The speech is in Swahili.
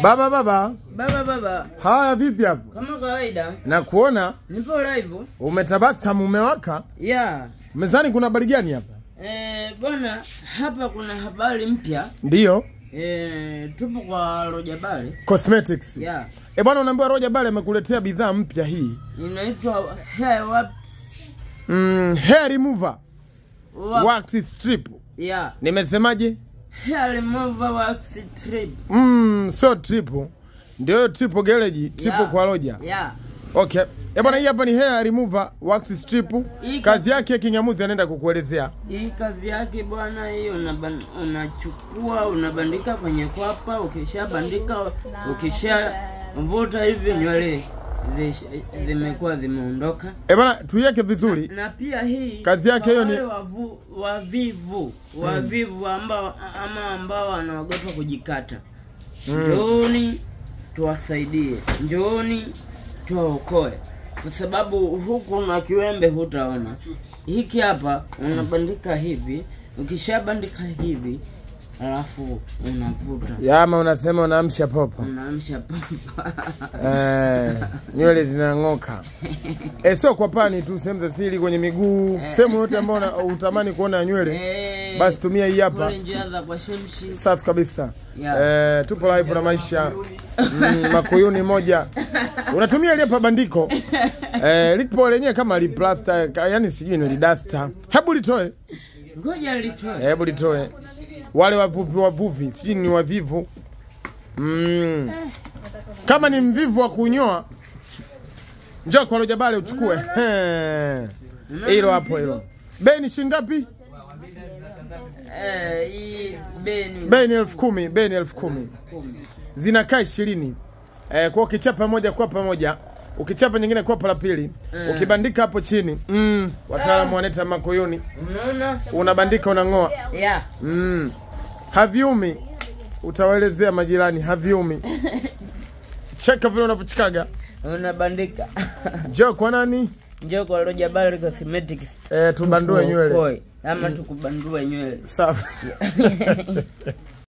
Baba. Haya vipi hapo? Kama kawaida. Na kuona nipo live. Umetabasamu umewaka? Yeah. Mezani kuna habari gani hapa? Bwana, hapa kuna habari mpya. Ndio. Tupo kwa Rojabale Cosmetics. Yeah. Bwana unaambiwa Rojabale amekuletea bidhaa mpya hii. Inaitwa hair wax. Hair remover. Wax strip. Yeah. Nimesemaje? Hair remover wax strip. So trip. Ndio trip garage, trip kwa Roja. Yeah. Okay. Bwana hii hapa ni hair remover wax strip. Kazi yake Kinyamuzi anaenda kukuelezea. Hii kazi yake bwana, hiyo unachukua unabandika kwenye kwapa, ukishabandika ukishavuta hivi nywele zimekuwa zimeondoka. Bwana tuiweke vizuri. Na pia hii kazi yake hiyo ni wavivu ambao wanaogopa kujikata. Njooni tuwasaidie. Njooni tuwaokoe. Kwa sababu huku na kiwembe hutaona. Hiki hapa unabandika hivi, ukishabandika hivi alafu unavuta. Yama unasema unaamsha popa. Unaamsha popa. Nywele zinang'oka. Sio kwa pani tu, sehemu za siri kwenye miguu, sehemu yote ambayo unatamani kuona nywele. Basi tumia hii hapa. Njia za kwa shemshi. Safi kabisa. Tupo live na maisha. Makuyuni moja. Unatumia ile hapa bandiko. Lipo lenyewe kama li plaster, yani sijui ni duster. Hebu litoe. Ngoja litoe. Hebu litoe. Wale wavuvi, sijui ni wavivu. Kama ni mvivu wa kunyoa, njoo kwa Rojabale uchukue. Hilo hapo hilo. Bei ni shilingi ngapi? Bei ni 10,000, bei ni 10,000. Zinakaa 20. Kwa ukichapa moja kwa pamoja, ukichapa nyingine kwa la pili, ukibandika hapo chini, wataalamu wanaita Makuyuni. Unaona? Unabandika unangoa. Yeah. Haviumi. Utawaelezea majirani haviumi. Cheka vile unavyochikaga. Unabandika. Njoo kwa nani? Njoo kwa Rojabale Cosmetics. Tubandue nywele. Ama tukubandue nywele. Safi.